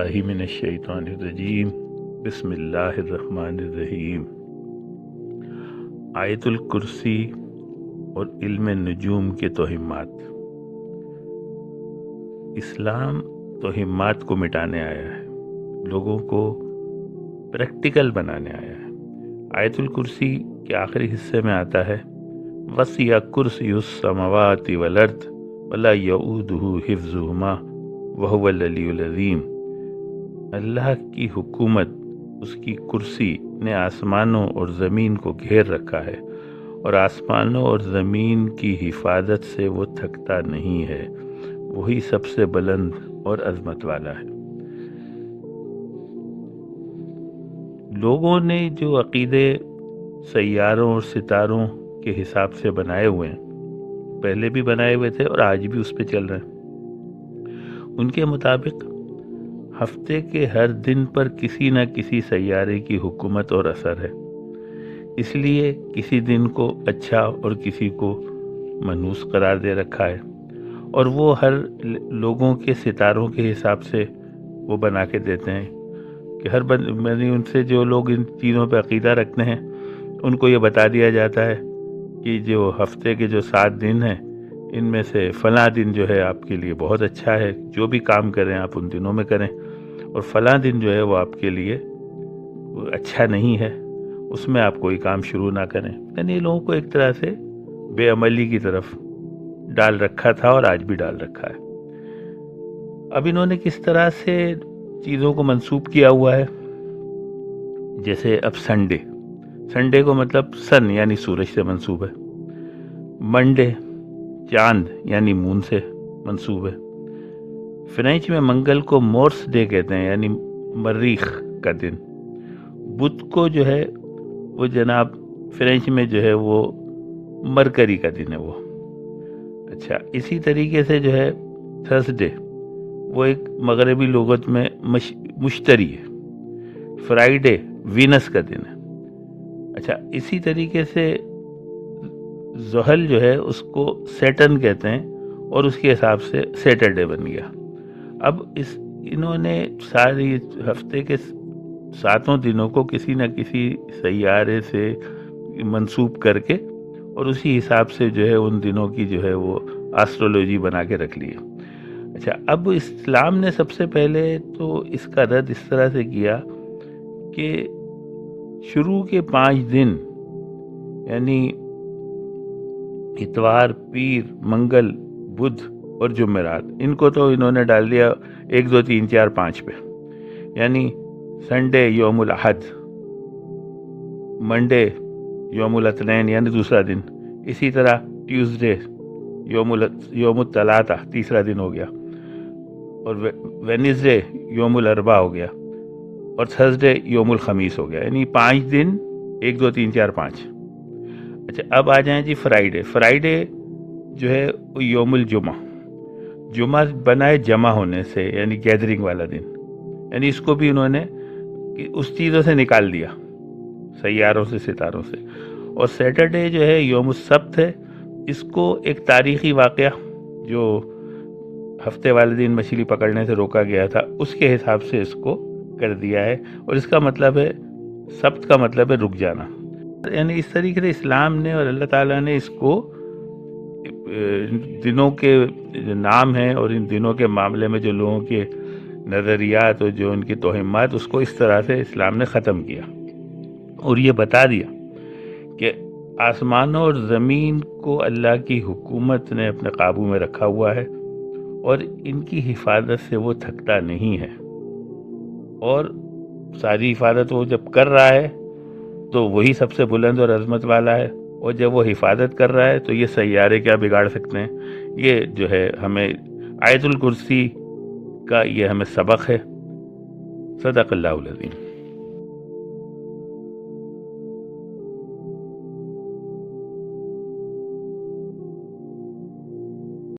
باللہ من الشیطان الرجیم بسم اللہ الرحمن الرحیم۔ آیت الکرسی اور علم نجوم کے توہمات۔ اسلام توہمات کو مٹانے آیا ہے، لوگوں کو پریکٹیکل بنانے آیا ہے۔ آیت الکرسی کے آخری حصے میں آتا ہے وَسِعَ كُرْسِيُّ السَّمَاوَاتِ وَالْأَرْضِ وَلَا يَئُودُهُ حِفْظُهُمَا وَهُوَ الْعَلِيُّ الْعَظِيمُ۔ اللہ کی حکومت، اس کی کرسی نے آسمانوں اور زمین کو گھیر رکھا ہے، اور آسمانوں اور زمین کی حفاظت سے وہ تھکتا نہیں ہے، وہی سب سے بلند اور عظمت والا ہے۔ لوگوں نے جو عقیدے سیاروں اور ستاروں کے حساب سے بنائے ہوئے ہیں، پہلے بھی بنائے ہوئے تھے اور آج بھی اس پہ چل رہے ہیں، ان کے مطابق ہفتے کے ہر دن پر کسی نہ کسی سیارے کی حکومت اور اثر ہے، اس لیے کسی دن کو اچھا اور کسی کو منحوس قرار دے رکھا ہے، اور وہ ہر لوگوں کے ستاروں کے حساب سے وہ بنا کے دیتے ہیں کہ ہر ان سے جو لوگ ان چیزوں پہ عقیدہ رکھتے ہیں ان کو یہ بتا دیا جاتا ہے کہ جو ہفتے کے جو 7 دن ہیں ان میں سے فلاں دن جو ہے آپ کے لیے بہت اچھا ہے، جو بھی کام کریں آپ ان دنوں میں کریں، اور فلاں دن جو ہے وہ آپ کے لیے اچھا نہیں ہے، اس میں آپ کوئی کام شروع نہ کریں۔ یعنی لوگوں کو ایک طرح سے بے عملی کی طرف ڈال رکھا تھا اور آج بھی ڈال رکھا ہے۔ اب انہوں نے کس طرح سے چیزوں کو منسوب کیا ہوا ہے، جیسے اب سنڈے کو مطلب سن یعنی سورج سے منسوب ہے، منڈے چاند یعنی مون سے منسوب ہے، فرینچ میں منگل کو مورس ڈے کہتے ہیں یعنی مریخ کا دن، بدھ کو جو ہے وہ جناب فرینچ میں جو ہے وہ مرکری کا دن ہے وہ۔ اچھا، اسی طریقے سے جو ہے تھرسڈے وہ ایک مغربی لغت میں مشتری ہے، فرائیڈے وینس کا دن ہے۔ اچھا، اسی طریقے سے زحل جو ہے اس کو سیٹرن کہتے ہیں اور اس کے حساب سے سیٹرڈے بن گیا۔ اب انہوں نے ساری ہفتے کے 7 دنوں کو کسی نہ کسی سیارے سے منسوب کر کے اور اسی حساب سے جو ہے ان دنوں کی جو ہے وہ آسٹرولوجی بنا کے رکھ لی ہے۔ اچھا، اب اسلام نے سب سے پہلے تو اس کا رد اس طرح سے کیا کہ شروع کے 5 دن یعنی اتوار، پیر، منگل، بدھ اور جمعرات، ان کو تو انہوں نے ڈال دیا 1 2 3 4 5 پہ، یعنی سنڈے یوم الاحد، منڈے یوم الاثنین یعنی دوسرا دن، اسی طرح ٹیوزڈے یوم الثلاثہ تیسرا دن ہو گیا، اور وینسڈے یوم الاربعاء ہو گیا، اور تھرسڈے یوم الخمیس ہو گیا، یعنی 5 دن 1 2 3 4 5۔ اچھا، اب آ جائیں جی فرائیڈے جو ہے وہ یوم الجمعہ، جمعہ بنا ہے جمع ہونے سے یعنی گیدرنگ والا دن، یعنی اس کو بھی انہوں نے اس چیزوں سے نکال دیا، سیاروں سے، ستاروں سے۔ اور سیٹرڈے جو ہے یوم السبت ہے، اس کو ایک تاریخی واقعہ جو ہفتے والے دن مچھلی پکڑنے سے روکا گیا تھا اس کے حساب سے اس کو کر دیا ہے، اور اس کا مطلب ہے سبت کا مطلب ہے رک جانا۔ یعنی اس طریقے سے اسلام نے اور اللہ تعالیٰ نے اس کو دنوں کے جو نام ہیں اور ان دنوں کے معاملے میں جو لوگوں کے نظریات اور جو ان کی توہمات، اس کو اس طرح سے اسلام نے ختم کیا اور یہ بتا دیا کہ آسمانوں اور زمین کو اللہ کی حکومت نے اپنے قابو میں رکھا ہوا ہے، اور ان کی حفاظت سے وہ تھکتا نہیں ہے، اور ساری حفاظت وہ جب کر رہا ہے تو وہی سب سے بلند اور عظمت والا ہے، اور جب وہ حفاظت کر رہا ہے تو یہ سیارے کیا بگاڑ سکتے ہیں۔ یہ جو ہے ہمیں آیت الکرسی کا یہ ہمیں سبق ہے۔ صدق اللہ العظیم۔